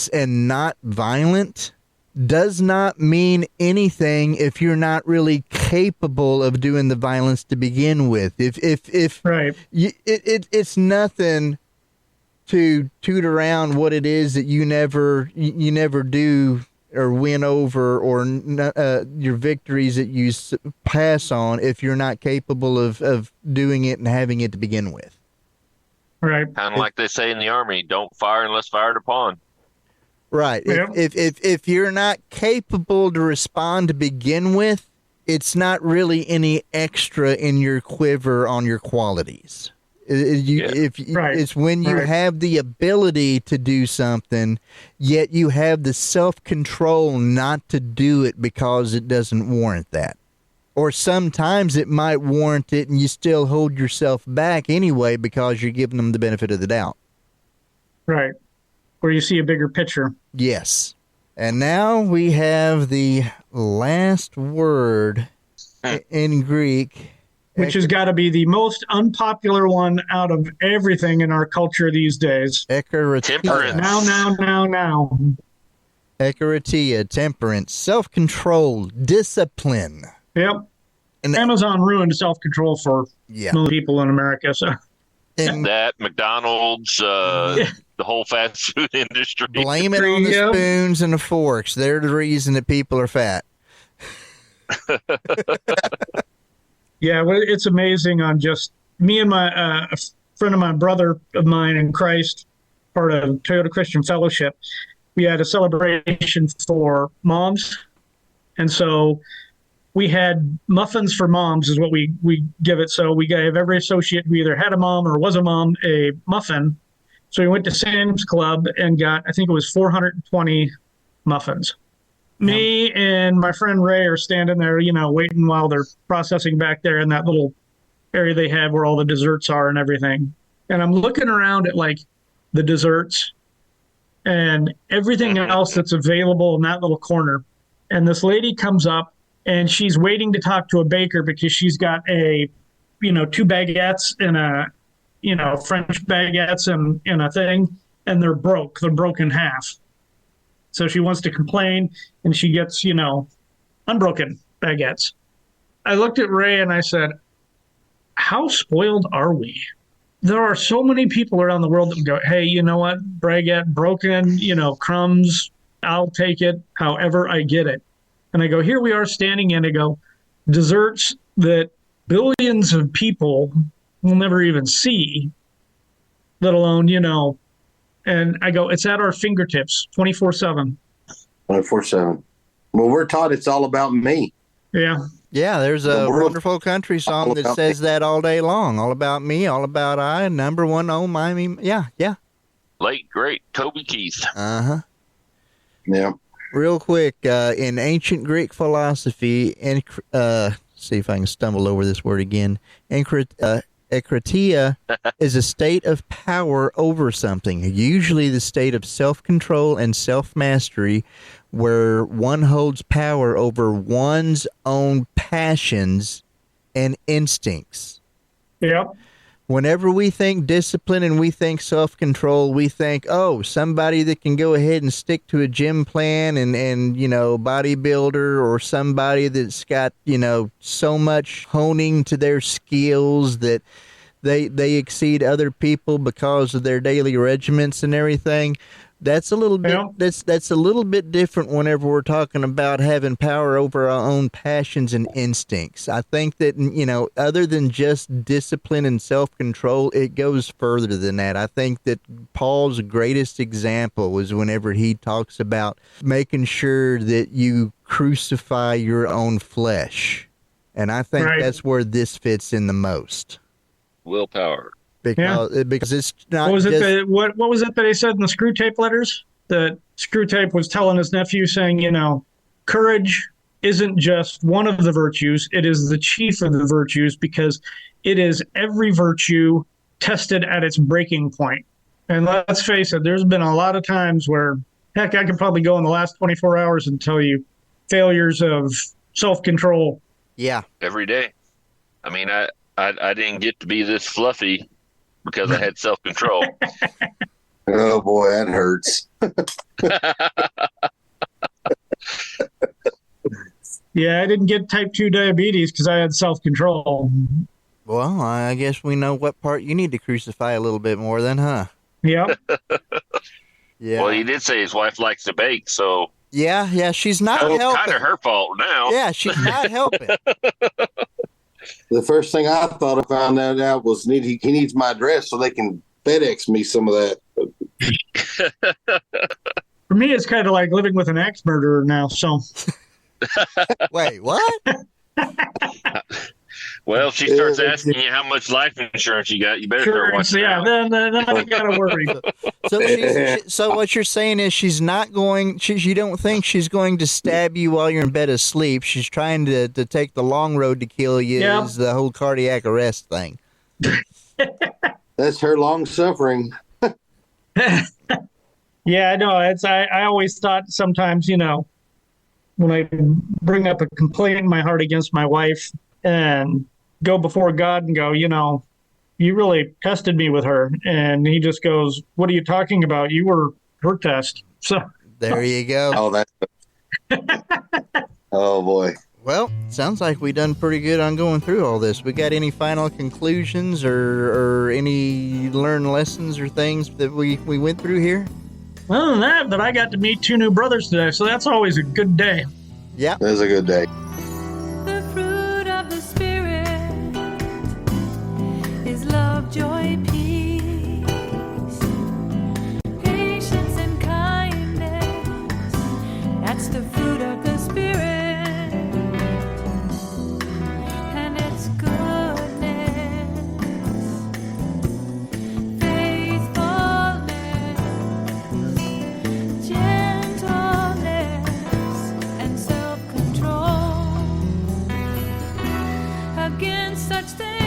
and not violent does not mean anything if you're not really capable of doing the violence to begin with. If Right. it's nothing to toot around what it is that you never do or win over, or your victories that you pass on if you're not capable of doing it and having it to begin with. Right. Kind of like they say in the Army, don't fire unless fired upon. Right. Yep. If you're not capable to respond to begin with, it's not really any extra in your quiver on your qualities. It's when you have the ability to do something, yet you have the self-control not to do it because it doesn't warrant that. Or sometimes it might warrant it and you still hold yourself back anyway because you're giving them the benefit of the doubt. Right. Where you see a bigger picture. Yes. And now we have the last word in Greek, which has got to be the most unpopular one out of everything in our culture these days. Ekaritia. Now. Ekaritia, temperance, self-control, discipline. Yep. And Amazon ruined self-control for most people in America. So. And that, McDonald's, the whole fast food industry. Blame it on the spoons and the forks. They're the reason that people are fat. Yeah, well, it's amazing on just me and my a friend of my brother of mine in Christ, part of Toyota Christian Fellowship. We had a celebration for moms. And so we had muffins for moms is what we give it. So we gave every associate who either had a mom or was a mom a muffin. So we went to Sam's Club and got, I think it was 420 muffins. Me and my friend Ray are standing there, waiting while they're processing back there in that little area they have where all the desserts are and everything. And I'm looking around at like the desserts and everything else that's available in that little corner. And this lady comes up and she's waiting to talk to a baker because she's got a, 2 baguettes and a, French baguettes and a thing, and they're broke. They're broken in half. So she wants to complain, and she gets, unbroken baguettes. I looked at Ray and I said, how spoiled are we? There are so many people around the world that would go, hey, you know what? Baguette broken, crumbs, I'll take it however I get it. And I go, here we are standing in, I go, desserts that billions of people will never even see, let alone, and I go, it's at our fingertips 24/7. 24/7. Well, we're taught it's all about me. Yeah. Yeah, there's a wonderful country song that says that all day long. All about me, all about I, number one, oh, my, me. Yeah. Late, great Toby Keith. Uh-huh. Yeah. Real quick, in ancient Greek philosophy, see if I can stumble over this word again, Ekritia is a state of power over something, usually the state of self-control and self-mastery, where one holds power over one's own passions and instincts. Yep. Whenever we think discipline and we think self-control, we think, oh, somebody that can go ahead and stick to a gym plan and bodybuilder, or somebody that's got, so much honing to their skills that they exceed other people because of their daily regiments and everything. That's a little bit that's a little bit different whenever we're talking about having power over our own passions and instincts. I think that, other than just discipline and self-control, it goes further than that. I think that Paul's greatest example was whenever he talks about making sure that you crucify your own flesh. And I think that's where this fits in the most. Willpower. Because it's not. What was it that he said in the Screw Tape letters? That Screw Tape was telling his nephew, saying, courage isn't just one of the virtues; it is the chief of the virtues, because it is every virtue tested at its breaking point. And let's face it, there's been a lot of times where, heck, I could probably go in the last 24 hours and tell you failures of self-control. Yeah, every day. I mean, I didn't get to be this fluffy because I had self-control. Oh boy, that hurts. Yeah, I didn't get type 2 diabetes because I had self-control. Well, I guess we know what part you need to crucify a little bit more then, huh? Yep. Yeah. Well, he did say his wife likes to bake, so Yeah, she's not helping. kind of her fault now. Yeah, she's not helping. The first thing I thought I found out was he needs my address so they can FedEx me some of that. For me, it's kind of like living with an ex-murderer now. So, Wait, what? Well, if she starts asking you how much life insurance you got, you better start watching out. then I gotta worry. So what you're saying is she's not going. You don't think she's going to stab you while you're in bed asleep. She's trying to take the long road to kill you. Yep. Is the whole cardiac arrest thing. That's her long suffering. Yeah, I know. I always thought sometimes, when I bring up a complaint in my heart against my wife and go before God and go, you really tested me with her. And he just goes, what are you talking about? You were her test. So there you go. Oh, oh boy. Well, sounds like we done pretty good on going through all this. We got any final conclusions or any learned lessons or things that we went through here? Other than that, I got to meet 2 new brothers today, so that's always a good day. Yeah. It was a good day. The fruit of the Spirit is love, joy, peace, patience, and kindness. That's the fruit of the Spirit. And it's goodness, faithfulness, gentleness, and self-control. Against such things